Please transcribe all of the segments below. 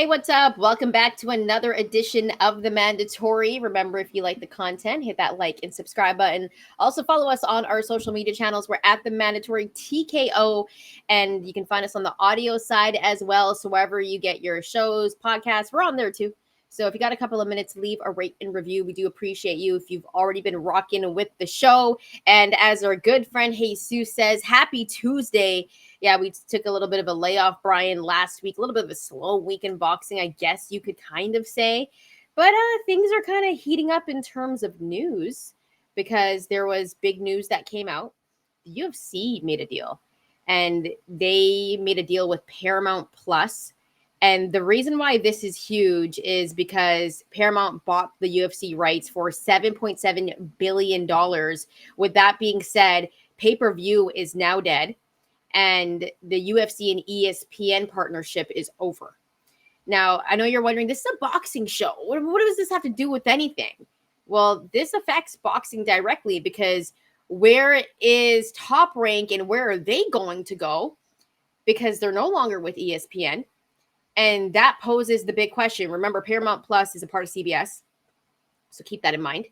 Hey, what's up? Welcome back to another edition of The Mandatory. Remember, if you like the content, hit that like and subscribe button. Also, follow us on our social media channels. We're at The Mandatory TKO, and you can find us on the audio side as well. So, wherever you get your shows, podcasts, we're on there too. So, if you got a couple of minutes, leave a rate and review. We do appreciate you if you've already been rocking with the show. And as our good friend Jesus says, happy Tuesday. Yeah, we took a little bit of a layoff, Brian, last week. A little bit of a slow week in boxing, I guess you could kind of say. But things are kind of heating up in terms of news because there was big news that came out. The UFC made a deal, and they made a deal with Paramount Plus. And the reason why this is huge is because Paramount bought the UFC rights for $7.7 billion. With that being said, pay-per-view is now dead, and the UFC and ESPN partnership is over. Now, I know you're wondering, this is a boxing show. What does this have to do with anything? Well, this affects boxing directly because where is Top Rank and where are they going to go? Because they're no longer with ESPN. And that poses the big question. Remember, Paramount Plus is a part of CBS. So keep that in mind.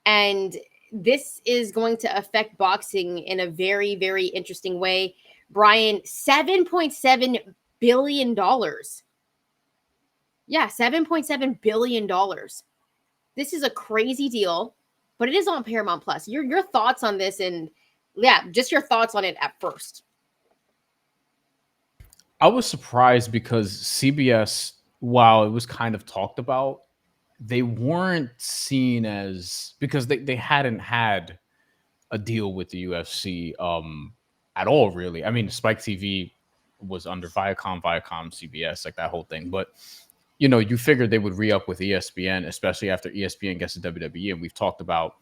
And this is going to affect boxing in a very, very interesting way. Brian, $7.7 billion. Yeah, $7.7 billion. This is a crazy deal, but it is on Paramount Plus. Your thoughts on this, and yeah, just your thoughts on it at first. I was surprised because CBS, while it was kind of talked about, they weren't seen as, because they hadn't had a deal with the UFC at all, really. I mean, Spike TV was under Viacom, CBS, like that whole thing. But, you know, you figured they would re-up with ESPN, especially after ESPN gets the WWE. And we've talked about,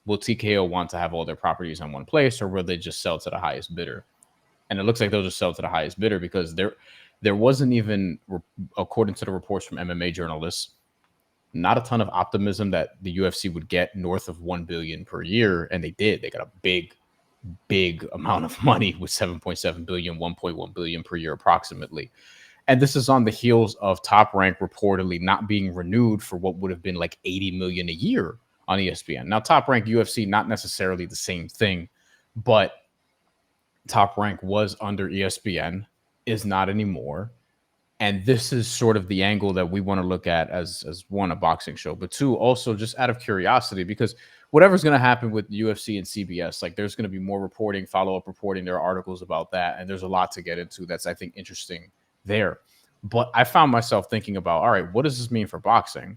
will TKO want to have all their properties in one place, or will they just sell to the highest bidder? And it looks like they'll just sell to the highest bidder, because there wasn't even, according to the reports from MMA journalists, not a ton of optimism that the UFC would get north of $1 billion per year, and they did. They got a big amount of money with 7.7 billion, 1.1 billion per year approximately. And this is on the heels of Top Rank reportedly not being renewed for what would have been like 80 million a year on ESPN. Now, Top Rank UFC, not necessarily the same thing, but Top Rank was under ESPN, is not anymore. And this is sort of the angle that we want to look at as one, a boxing show, but two, also just out of curiosity, because whatever's going to happen with UFC and CBS, like there's going to be more reporting, follow-up reporting. There are articles about that, and there's a lot to get into that's, I think, interesting there. But I found myself thinking about, all right, what does this mean for boxing?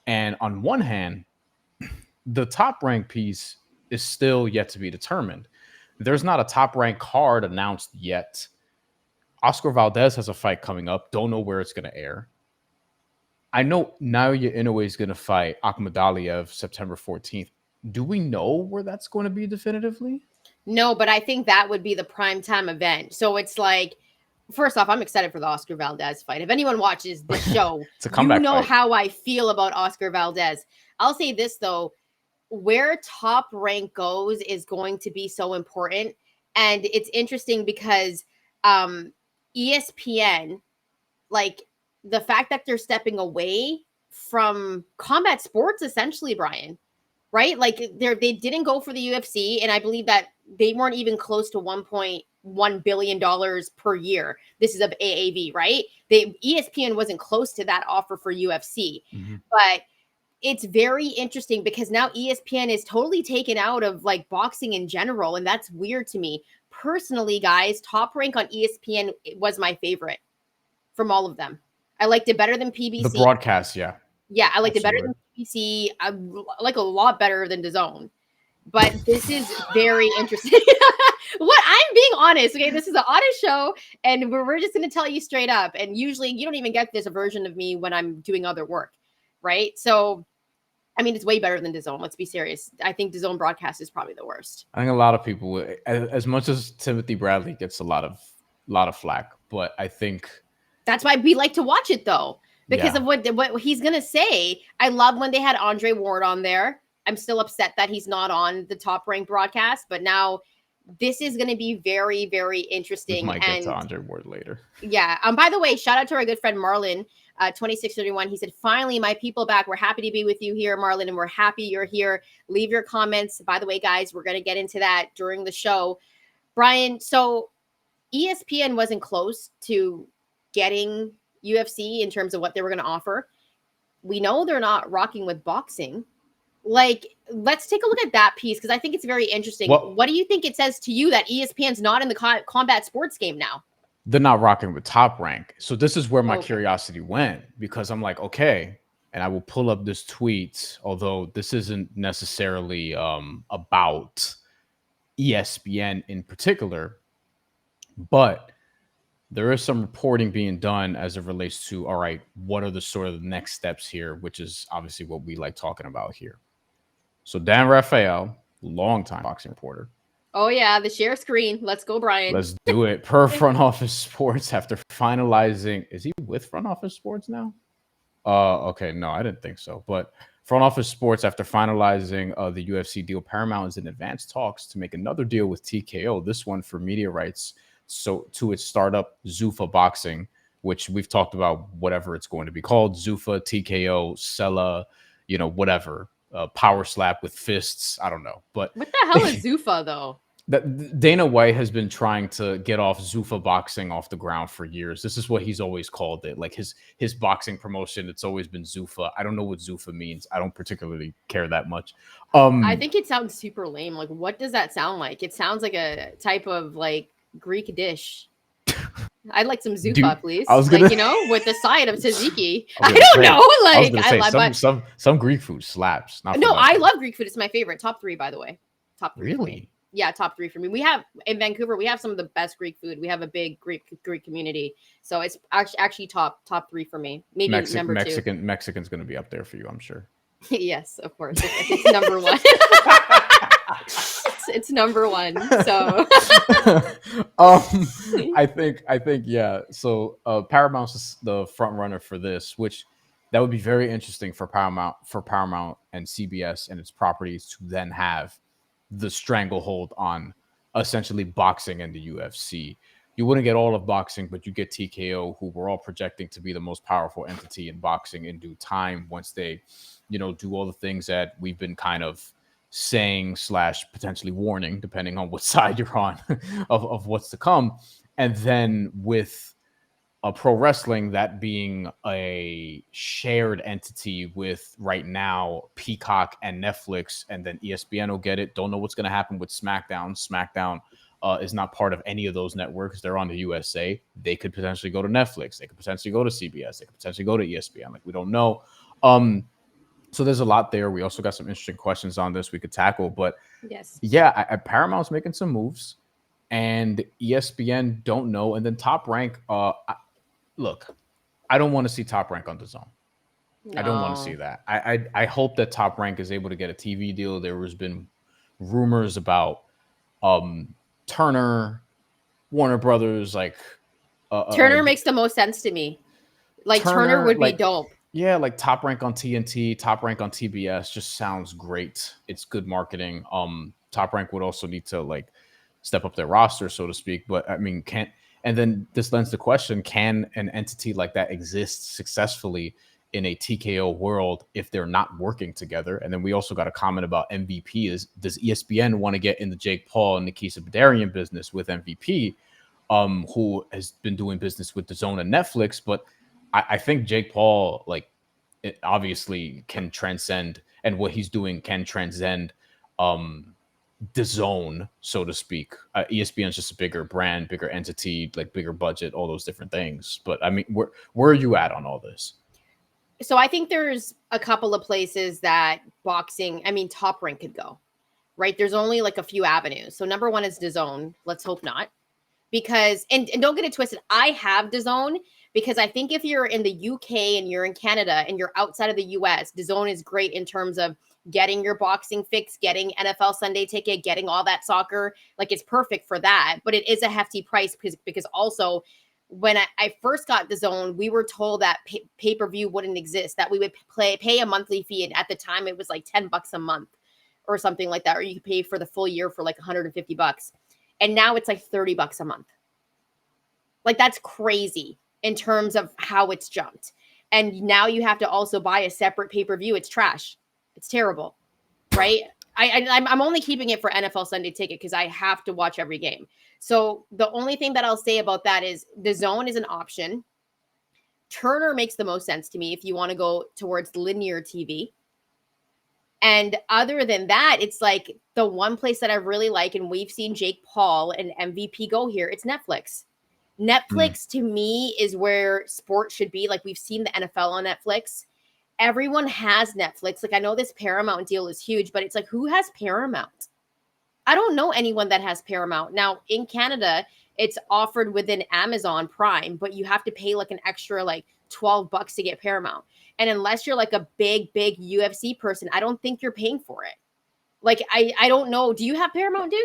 And on one hand, the Top Rank piece is still yet to be determined. There's not a Top Rank card announced yet. Oscar Valdez has a fight coming up. Don't know where it's going to air. I know Naoya Inoue is going to fight Akhmadaliev September 14th. Do we know where that's going to be definitively? No, but I think that would be the primetime event. So it's like, first off, I'm excited for the Oscar Valdez fight. If anyone watches the show, you know fight. How I feel about Oscar Valdez. I'll say this, though. Where Top Rank goes is going to be so important. And it's interesting because ESPN, like the fact that they're stepping away from combat sports, essentially, Brian, right? Like they didn't go for the UFC, and I believe that they weren't even close to $1.1 billion per year. This is of AAV, right? ESPN wasn't close to that offer for UFC, but it's very interesting because now ESPN is totally taken out of like boxing in general, and that's weird to me. Personally, guys, Top Rank on ESPN was my favorite from all of them. I liked it better than PBC. The broadcast, yeah. Yeah, I liked it better than PBC. I like a lot better than DAZN. But this is very interesting. What? I'm being honest, okay? This is an honest show, and we're just going to tell you straight up. And usually you don't even get this version of me when I'm doing other work, right? So, I mean, it's way better than DAZN. Let's be serious. I think DAZN broadcast is probably the worst. I think a lot of people, as much as Timothy Bradley gets a lot of flack, but I think that's why we like to watch it, though, because of what he's gonna say. I love when they had Andre Ward on there. I'm still upset that he's not on the Top Rank broadcast, but now This is going to be very, very We interesting. might get to And Andre Ward later. yeah. By the way, shout out to our good friend Marlon, 2631. He said, "Finally, my people back. We're happy to be with you here, Marlon, and we're happy you're here. Leave your comments. By the way, guys, we're going to get into that during the show." Brian, so ESPN wasn't close to getting UFC in terms of what they were going to offer. We know they're not rocking with boxing. Like, let's take a look at that piece because I think it's very interesting. Well, What do you think it says to you that ESPN's not in the combat sports game now? they're not rocking with Top Rank. So this is where my Okay. curiosity went, because I'm like, okay, and I will pull up this tweet, although this isn't necessarily about ESPN in particular, but there is some reporting being done as it relates to, all right, what are the sort of the next steps here, which is obviously what we like talking about here. So Dan Rafael, longtime boxing reporter. Oh yeah, the share screen. Let's go, Brian. Let's do it. Per Front Office Sports, after finalizing, is he with Front Office Sports now? Okay, no, I didn't think so. But Front Office Sports, after finalizing the UFC deal, Paramount is in advanced talks to make another deal with TKO. This one for media rights, so to its startup Zuffa Boxing, which we've talked about, whatever it's going to be called, Zuffa, TKO, Sella, whatever, power slap with fists. I don't know, but What the hell is Zuffa though? that Dana White has been trying to get off Zuffa Boxing off the ground for years. This is what he's always called it. Like his boxing promotion, it's always been Zuffa. I don't know what Zuffa means. I don't particularly care that much. I think it sounds super lame. Like, what does that sound like? It sounds like a type of like Greek dish. I'd like some Zuffa, please. I was gonna, with the side of tzatziki. I I was don't gonna say- know. I was Like, gonna say some Greek food slaps. Not for no, I nothing. love Greek food. It's my favorite. Top 3, by the way. Top 3. for me. Really. Yeah, top 3 for me. We have in Vancouver. We have some of the best Greek food. We have a big Greek community, so it's actually top 3 for me. Maybe number 2. Mexican's gonna be up there for you, I'm sure. Yes, of course. It's number 1. it's number 1. So I think yeah. So Paramount's the front runner for this, which that would be very interesting for Paramount and CBS and its properties to then have the stranglehold on essentially boxing and the UFC. You wouldn't get all of boxing, but you get TKO, who we're all projecting to be the most powerful entity in boxing in due time once they, do all the things that we've been kind of saying / potentially warning, depending on what side you're on, of what's to come. And then with pro wrestling, that being a shared entity with right now Peacock and Netflix, and then ESPN will get it. Don't know what's going to happen with SmackDown. SmackDown is not part of any of those networks. They're on the USA. They could potentially go to Netflix. They could potentially go to CBS. They could potentially go to ESPN. Like, we don't know. So there's a lot there. We also got some interesting questions on this we could tackle. But yes, yeah, Paramount's making some moves, and ESPN don't know. And then Top Rank, look, I don't want to see Top Rank on DAZN. I don't want to see that. I hope that Top Rank is able to get a TV deal. There has been rumors about Turner, Warner Brothers, like Turner makes the most sense to me. Like Turner would be dope. Yeah, like Top Rank on TNT, Top Rank on TBS just sounds great. It's good marketing. Top Rank would also need to like step up their roster, so to speak. But I mean, and then this lends the question, can an entity like that exist successfully in a TKO world if they're not working together? And then we also got a comment about MVP. Does ESPN want to get in the Jake Paul and Nikisa Badarian business with MVP, who has been doing business with DAZN and Netflix? But I think Jake Paul, like, it obviously can transcend, and what he's doing can transcend DAZN, so to speak. ESPN is just a bigger brand, bigger entity, like bigger budget, all those different things. But I mean, where are you at on all this? So I think there's a couple of places that Top Rank could go, right? There's only like a few avenues. So number 1 is DAZN. Let's hope not. Because, and don't get it twisted, I have DAZN because I think if you're in the UK and you're in Canada and you're outside of the US, DAZN is great in terms of getting your boxing fix, getting NFL Sunday Ticket, getting all that soccer. Like, it's perfect for that, but it is a hefty price because also when I first got DAZN, we were told that pay-per-view wouldn't exist, that we would pay a monthly fee. And at the time it was like $10 a month or something like that, or you could pay for the full year for like $150. and now it's like $30 a month. Like that's crazy in terms of how it's jumped. And now you have to also buy a separate pay-per-view. It's trash. It's terrible, right? I'm only keeping it for NFL Sunday Ticket because I have to watch every game. So the only thing that I'll say about that is the Zone is an option. Turner makes the most sense to me if you want to go towards linear TV. And other than that, it's like the one place that I really like, and we've seen Jake Paul and MVP go here, it's Netflix. Netflix to me is where sports should be. Like we've seen the NFL on Netflix. Everyone has Netflix. Like I know this Paramount deal is huge, but it's like who has Paramount? I don't know anyone that has Paramount. Now in Canada, it's offered within Amazon Prime, but you have to pay like an extra like $12 to get Paramount. And unless you're like a big UFC person, I don't think you're paying for it. Like I don't know. Do you have Paramount, dude?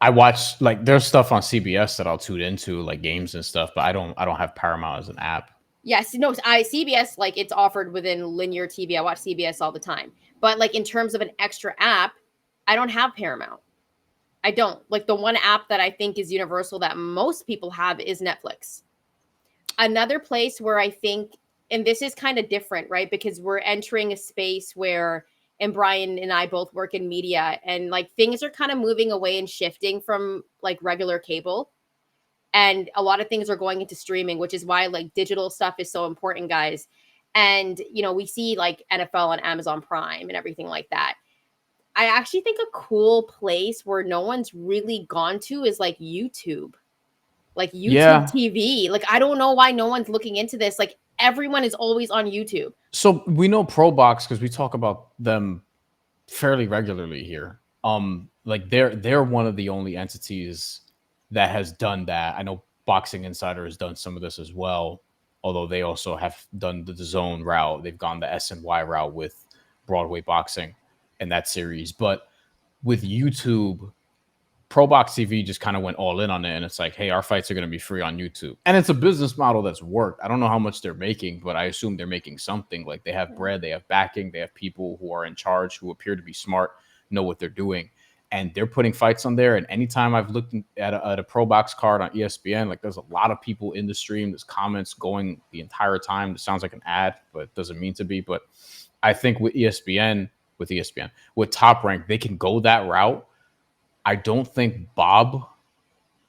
I watch like there's stuff on CBS that I'll tune into, like games and stuff, but I don't have Paramount as an app. Yes, no, I CBS like it's offered within linear TV. I watch CBS all the time. But like in terms of an extra app, I don't have Paramount. I don't. Like the one app that I think is universal that most people have is Netflix. Another place where I think, and this is kind of different, right? Because we're entering a space where, and Brian and I both work in media, and like things are kind of moving away and shifting from like regular cable. And a lot of things are going into streaming, which is why like digital stuff is so important, guys. And, you know, we see like NFL on Amazon Prime and everything like that. I actually think a cool place where no one's really gone to is like YouTube. Like YouTube Yeah. TV. Like I don't know why no one's looking into this. Like everyone is always on YouTube. So we know Pro Box because we talk about them fairly regularly here. Like they're one of the only entities that has done that. I know Boxing Insider has done some of this as well, although they also have done the Zone route. They've gone the SNY route with Broadway Boxing and that series. But with YouTube, Pro Box TV just kind of went all in on it, and it's like, hey, our fights are going to be free on YouTube, and it's a business model that's worked. I don't know how much they're making, but I assume they're making something. Like they have bread, they have backing, they have people who are in charge who appear to be smart, know what they're doing, and they're putting fights on there. And anytime I've looked at a Pro Box card on ESPN, like there's a lot of people in the stream. There's comments going the entire time. It sounds like an ad, but it doesn't mean to be. But I think with ESPN, with Top Rank, they can go that route. I don't think Bob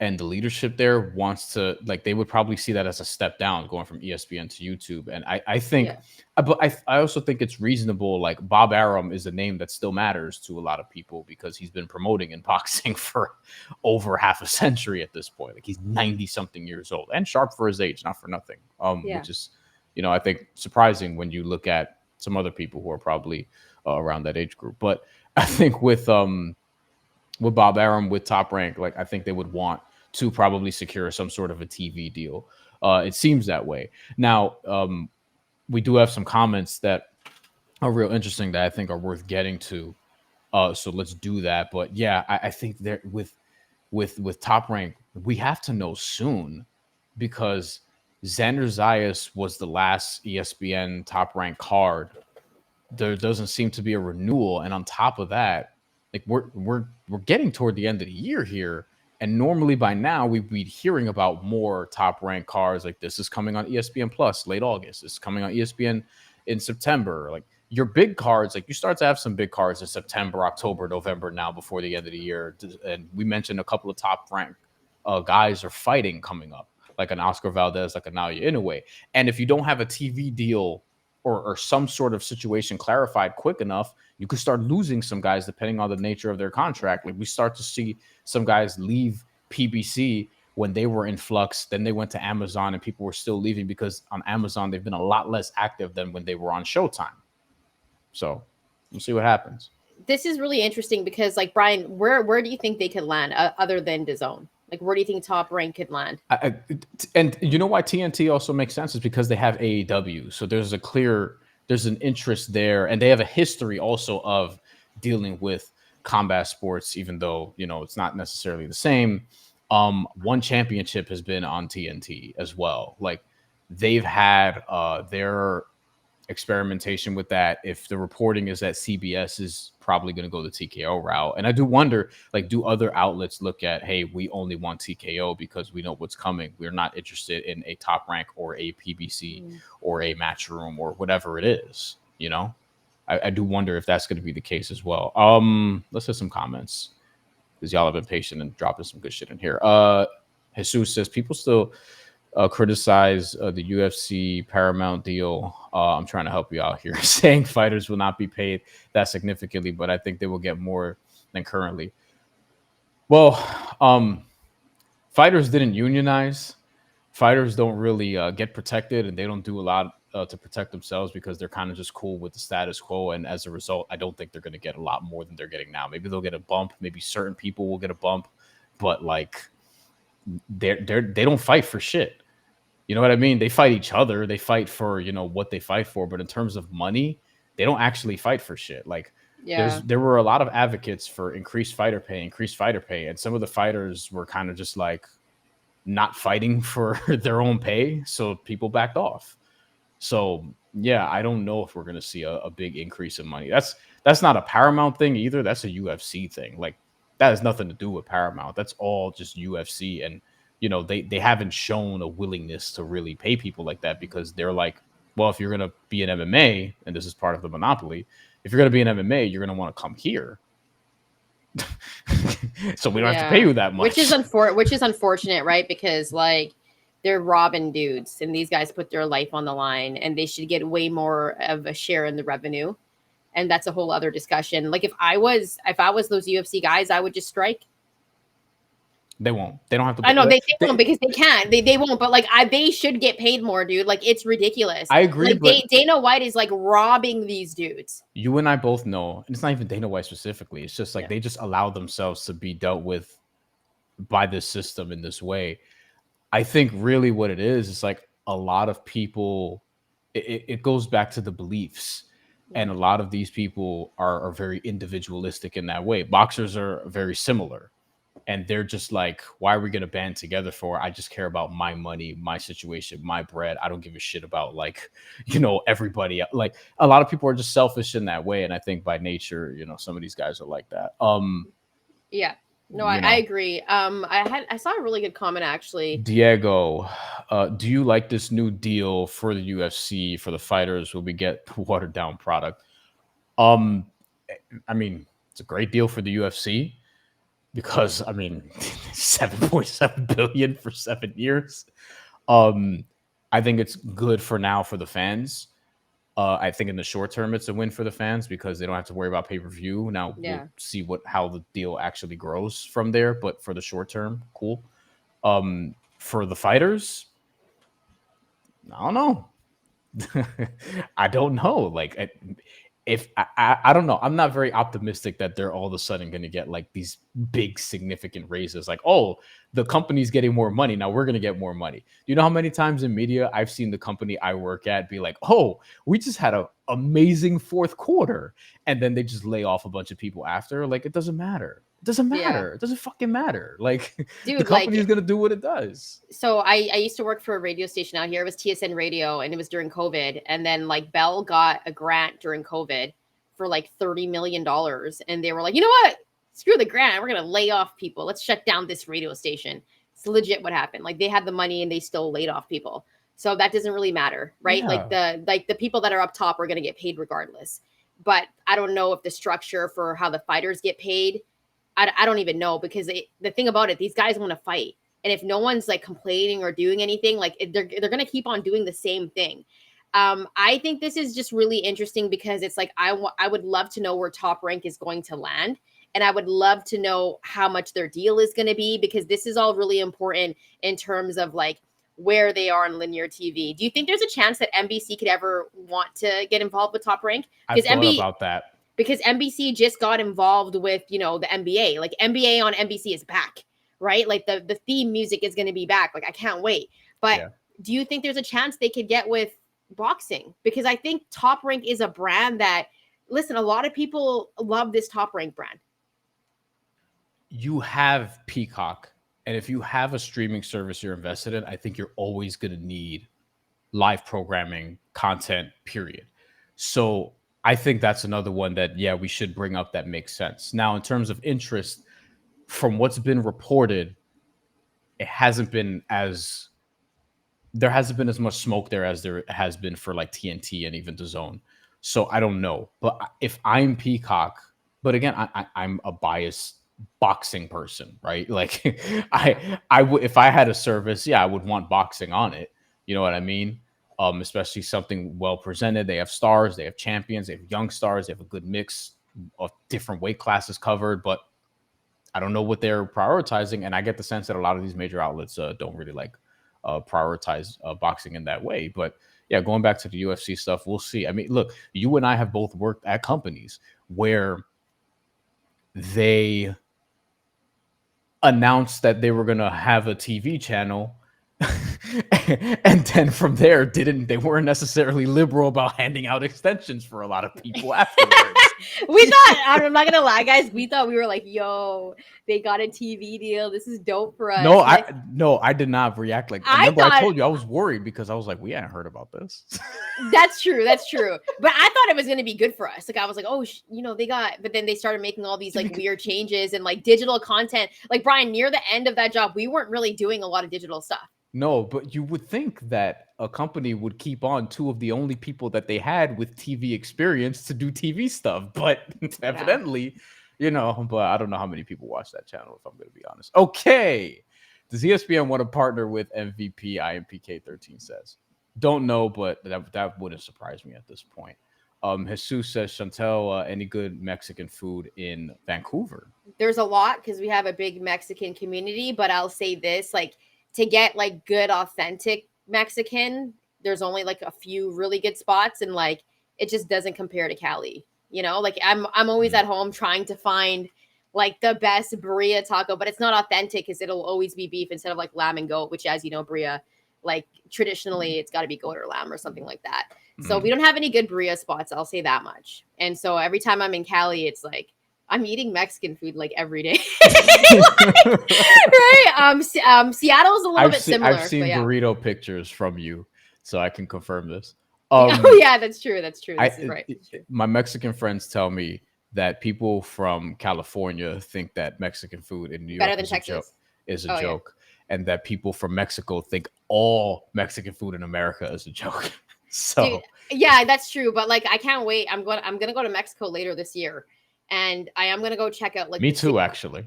and the leadership there wants to, like, they would probably see that as a step down going from ESPN to YouTube. And I think, Yeah. but I also think it's reasonable. Like Bob Arum is a name that still matters to a lot of people because he's been promoting in boxing for over half a century at this point. Like he's 90 something years old and sharp for his age, not for nothing. Yeah. Which is, I think surprising when you look at some other people who are probably around that age group. But I think with Bob Arum, with Top Rank, like I think they would want to probably secure some sort of a TV deal. It seems that way. Now, we do have some comments that are real interesting that I think are worth getting to. So let's do that. But yeah, I think there with Top Rank, we have to know soon because Xander Zayas was the last ESPN Top Rank card. There doesn't seem to be a renewal, and on top of that, like we're getting toward the end of the year here, and normally by now we'd be hearing about more Top Rank cards. Like this is coming on ESPN Plus late August. This is coming on ESPN in September. Like your big cards, like you start to have some big cards in September, October, November now before the end of the year. And we mentioned a couple of Top Rank guys are fighting coming up, like an Oscar Valdez, like a Naoya Inoue. And if you don't have a TV deal or some sort of situation clarified quick enough, you could start losing some guys depending on the nature of their contract. Like we start to see some guys leave PBC when they were in flux. Then they went to Amazon and people were still leaving because on Amazon, they've been a lot less active than when they were on Showtime. So we'll see what happens. This is really interesting because like Brian, where do you think they could land other than DAZN? Like where do you think Top Rank could land? And you know why TNT also makes sense is because they have AEW. So there's an interest there, and they have a history also of dealing with combat sports, even though it's not necessarily the same. One championship has been on TNT as well. Like they've had their experimentation with that. If the reporting is that CBS is probably going to go the TKO route, and I do wonder, like, do other outlets look at, hey, we only want TKO because we know what's coming. We're not interested in a Top Rank or a PBC Mm. or a Matchroom or whatever it is. You know, I do wonder if that's going to be the case as well. Let's hit some comments because y'all have been patient and dropping some good shit in here. Jesus says people still criticize the UFC Paramount deal. I'm trying to help you out here, saying fighters will not be paid that significantly, but I think they will get more than currently. Well, fighters didn't unionize. Fighters don't really get protected, and they don't do a lot to protect themselves because they're kind of just cool with the status quo. And as a result, I don't think they're going to get a lot more than they're getting now. Maybe they'll get a bump. Maybe certain people will get a bump, but like they don't fight for shit. You know what I mean? They fight each other. They fight for, what they fight for. But in terms of money, they don't actually fight for shit. Like Yeah. there were a lot of advocates for increased fighter pay. And some of the fighters were kind of just like not fighting for their own pay. So people backed off. So yeah, I don't know if we're gonna see a big increase in money. That's not a Paramount thing either. That's a UFC thing. Like that has nothing to do with Paramount. That's all just UFC. And they haven't shown a willingness to really pay people like that because they're like, well, if you're gonna be an MMA, and this is part of the monopoly, if you're gonna be an MMA, you're gonna want to come here. So we don't have to pay Yeah. you that much. Which is unfortunate, right? Because like they're robbing dudes and these guys put their life on the line and they should get way more of a share in the revenue. And that's a whole other discussion. Like if I was those UFC guys, I would just strike. They won't. They don't have to. I know they won't because they can't. They won't. But like they should get paid more, dude. Like it's ridiculous. I agree, Like but Dana White is like robbing these dudes. you and I both know, and it's not even Dana White specifically. It's just like Yeah. they just allow themselves to be dealt with by this system in this way. I think really what it is like a lot of people. It goes back to the beliefs, Yeah. and a lot of these people are very individualistic in that way. Boxers are very similar. And they're just like, why are we going to band together for? I just care about my money, my situation, my bread. I don't give a shit about like, everybody. Like a lot of people are just selfish in that way. And I think by nature, some of these guys are like that. Yeah. No, You I know, agree. I saw a really good comment actually. Diego, do you like this new deal for the UFC for the fighters? Will we get the watered down product? Um, I mean, it's a great deal for the UFC. Because I mean, 7.7 billion for 7 years. I think it's good for now for the fans. I think in the short term, it's a win for the fans because they don't have to worry about pay-per-view. Now Yeah. we'll see how the deal actually grows from there. But for the short term, cool. For the fighters, I don't know. I don't know. Like if I don't know, I'm not very optimistic that they're all of a sudden going to get like these big significant raises. Like, oh, the company's getting more money now, we're going to get more money. Do you know how many times in media I've seen the company I work at be like, oh, we just had an amazing fourth quarter, and then they just lay off a bunch of people after? Like, it doesn't matter. It doesn't Yeah. matter. It doesn't fucking matter. Like the Dude, company like is going to do what it does. so I used to work for a radio station out here. It was TSN Radio and it was during COVID. And then like Bell got a grant during COVID for like $30 million. And they were like, you know what? Screw the grant. We're gonna lay off people. Let's shut down this radio station. It's legit what happened. Like they had the money and they still laid off people. So that doesn't really matter, right? Yeah. Like the people that are up top are gonna get paid regardless. But I don't know if the structure for how the fighters get paid, I don't even know because the thing about it, these guys want to fight. And if no one's like complaining or doing anything, like they're gonna keep on doing the same thing. I think this is just really interesting because it's like I would love to know where Top Rank is going to land, and I would love to know how much their deal is going to be because this is all really important in terms of like where they are on linear TV. Do you think there's a chance that NBC could ever want to get involved with Top Rank? I've thought about that. Because NBC just got involved with the NBA. Like NBA on NBC is back, right? Like the theme music is going to be back. Like I can't wait. But Yeah. do you think there's a chance they could get with boxing? Because I think Top Rank is a brand that, listen, a lot of people love this Top Rank brand. You have Peacock, and if you have a streaming service you're invested in, I think you're always going to need live programming content, period. So I think that's another one that, yeah, we should bring up that makes sense. Now, in terms of interest, from what's been reported, it hasn't been as there hasn't been as much smoke there as there has been for like TNT and even DAZN. So I don't know. But if I'm Peacock, but again, I'm a biased boxing person, right? Like I would, if I had a service, yeah, I would want boxing on it. You know what I mean? Especially something well presented. They have stars, they have champions, they have young stars, they have a good mix of different weight classes covered. But I don't know what they're prioritizing, and I get the sense that a lot of these major outlets don't really like prioritize boxing in that way. But yeah, going back to the UFC stuff, we'll see. I mean, look, you and I have both worked at companies where they announced that they were going to have a TV channel. And then from there, they weren't necessarily liberal about handing out extensions for a lot of people afterwards. We thought, I'm not gonna lie, guys, we thought we were like, yo, they got a TV deal. This is dope for us. No, I did not react like. I told you I was worried because I was like, we hadn't heard about this. That's true. But I thought it was gonna be good for us. Like I was like, oh, they got. But then they started making all these like weird changes and like digital content. Like Brian, near the end of that job, we weren't really doing a lot of digital stuff. No, but you would think that a company would keep on two of the only people that they had with TV experience to do TV stuff, but evidently, but I don't know how many people watch that channel, if I'm going to be honest. Okay. Does ESPN want to partner with MVP? IMPK13 says. Don't know, but that wouldn't surprise me at this point. Jesus says, Chantel, any good Mexican food in Vancouver? There's a lot because we have a big Mexican community, but I'll say this, like, to get like good authentic Mexican, there's only like a few really good spots, and like it just doesn't compare to Cali. Like I'm always at home trying to find like the best birria taco, but it's not authentic because it'll always be beef instead of like lamb and goat, which, as you know, birria, like traditionally it's got to be goat or lamb or something like that. So we don't have any good birria spots, I'll say that much. And so every time I'm in Cali, it's like I'm eating Mexican food like every day. Right? Seattle's a little bit similar. I've seen burrito pictures from you, so I can confirm this. Oh yeah, that's true. This is right. My Mexican friends tell me that people from California think that Mexican food in New York better than Texas is a joke, and that people from Mexico think all Mexican food in America is a joke. So dude, yeah, that's true. But like, I can't wait. I'm gonna go to Mexico later this year. And I am gonna go check out like me too, actually.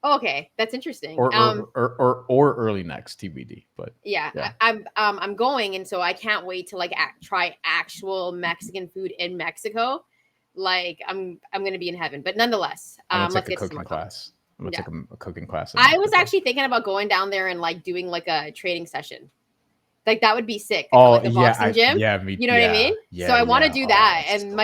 Oh, okay, that's interesting. Or early next, TBD. But yeah. I'm going, and so I can't wait to like try actual Mexican food in Mexico. Like I'm gonna be in heaven. But nonetheless, let's take a cooking class. I'm gonna take a cooking class. I was actually thinking about going down there and like doing like a training session. Like that would be sick. Like the boxing gym. Yeah, you know what I mean? So I want to do that, and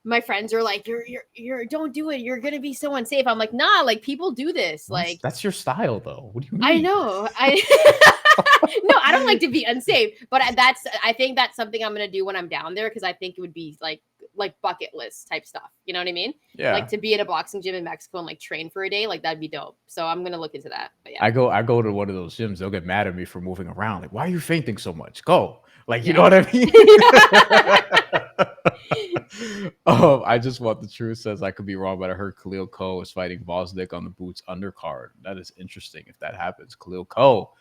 my friends are like, you're don't do it. You're gonna be so unsafe. I'm like, nah, like people do this. Like that's your style though. What do you mean? I know. No, I don't like to be unsafe, but I think that's something I'm gonna do when I'm down there, because I think it would be like bucket list type stuff. You know what I mean? Yeah. Like to be at a boxing gym in Mexico and like train for a day, like that'd be dope. So I'm gonna look into that. But yeah. I go to one of those gyms, they'll get mad at me for moving around. Like, why are you fainting so much? Go. Like, you know what I mean? I just want the truth. Says I could be wrong, but I heard Khalil Ko is fighting Vosnik on the Boots undercard. That is interesting if that happens. Khalil Ko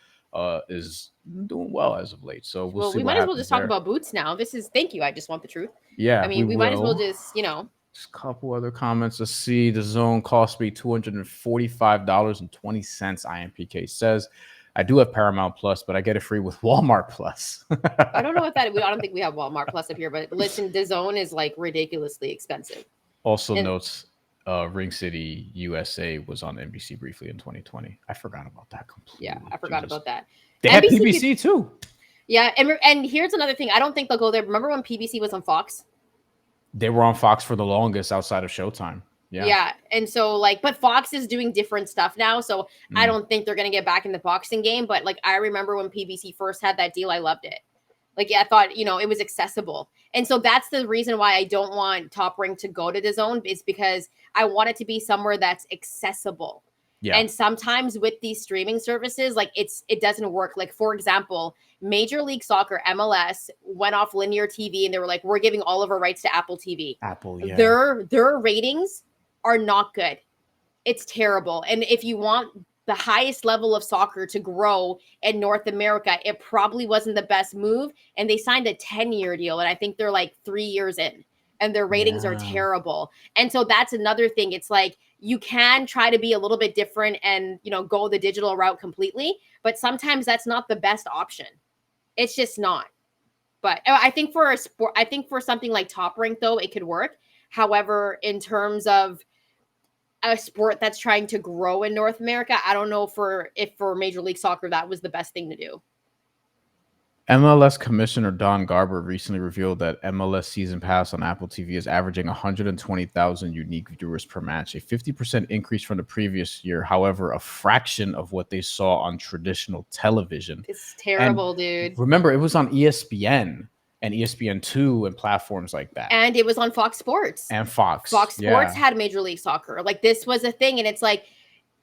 is doing well as of late. So we'll see. We might as well just talk about Boots now. Thank you. I just want the truth. Yeah. I mean, we might as well just, Just a couple other comments. Let's see. The zone cost me $245.20. IMPK says, I do have Paramount Plus, but I get it free with Walmart Plus. I don't know what that is. I don't think we have Walmart Plus up here, but listen, the zone is like ridiculously expensive. Also notes, Ring City USA was on NBC briefly in 2020. I forgot about that completely. Yeah, I forgot about that. They had PBC too. Yeah, and here's another thing. I don't think they'll go there. Remember when PBC was on Fox? They were on Fox for the longest outside of Showtime. Yeah. And so but Fox is doing different stuff now. So I don't think they're going to get back in the boxing game. But like, I remember when PBC first had that deal, I loved it. Like, I thought, it was accessible. And so that's the reason why I don't want Top Ring to go to the zone, is because I want it to be somewhere that's accessible. Yeah. And sometimes with these streaming services, like it doesn't work. Like for example, Major League Soccer MLS went off linear TV and they were like, we're giving all of our rights to Apple TV. Apple, yeah. Their ratings are not good. It's terrible. And if you want the highest level of soccer to grow in North America, it probably wasn't the best move. And they signed a 10-year deal. And I think they're like 3 years in and their ratings are Yeah. terrible. And so that's another thing. It's like you can try to be a little bit different and, you know, go the digital route completely. But sometimes that's not the best option. It's just not. But I think for a sport, I think for something like Top Rank, though, it could work. However, in terms of a sport that's trying to grow in North America, I don't know if for Major League Soccer that was the best thing to do. MLS Commissioner Don Garber recently revealed that MLS Season Pass on Apple TV is averaging 120,000 unique viewers per match, a 50% increase from the previous year. However, a fraction of what they saw on traditional television. It's terrible, dude. Remember, it was on ESPN and ESPN2 and platforms like that. And it was on Fox Sports. And Fox. Fox Sports had Major League Soccer. Like this was a thing. And it's like,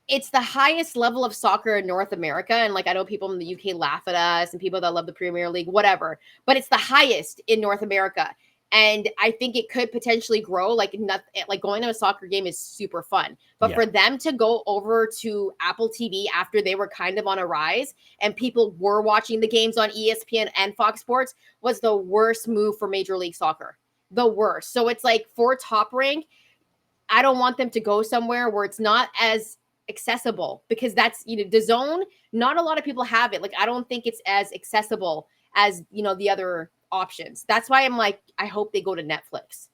it's the highest level of soccer in North America. And like, I know people in the UK laugh at us and people that love the Premier League, whatever, but it's the highest in North America. And I think it could potentially grow. Like going to a soccer game is super fun, but for them to go over to Apple TV after they were kind of on a rise and people were watching the games on ESPN and Fox Sports was the worst move for Major League Soccer, the worst. So it's like for Top Rank, I don't want them to go somewhere where it's not as accessible because that's, you know, the zone, not a lot of people have it. Like, I don't think it's as accessible as, you know, the other options. That's why I'm like, I hope they go to Netflix,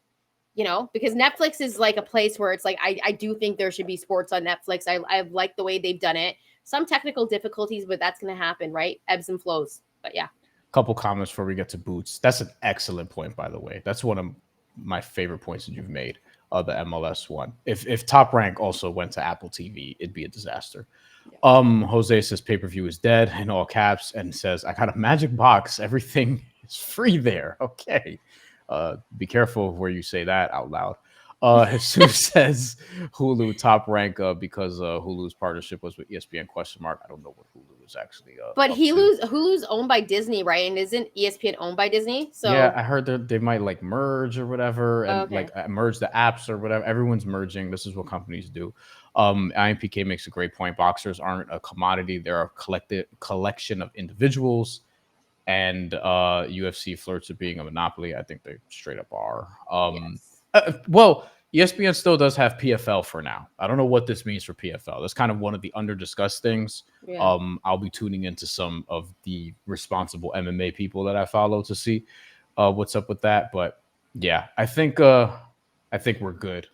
you know, because Netflix is like a place where it's like, I do think there should be sports on Netflix. I like the way they've done it. Some technical difficulties, but that's going to happen, right? Ebbs and flows. But yeah. Couple comments before we get to Boots. That's an excellent point, by the way. That's one of my favorite points that you've made. The MLS one. If Top Rank also went to Apple TV, it'd be a disaster. Yeah. Jose says pay-per-view is dead in all caps and says, I got a magic box. Everything is free there. Okay. Be careful where you say that out loud. Jesus says Hulu Top Rank because Hulu's partnership was with ESPN ? I don't know what Hulu is actually. But Hulu's owned by Disney, right? And isn't ESPN owned by Disney? So yeah, I heard that they might like merge or whatever, and like merge the apps or whatever. Everyone's merging. This is what companies do. IMPK makes a great point. Boxers aren't a commodity; they're a collection of individuals. And UFC flirts with being a monopoly. I think they straight up are. Well, ESPN still does have PFL for now. I don't know what this means for PFL. That's kind of one of the under-discussed things. Yeah. I'll be tuning into some of the responsible MMA people that I follow to see what's up with that. But yeah, I think we're good.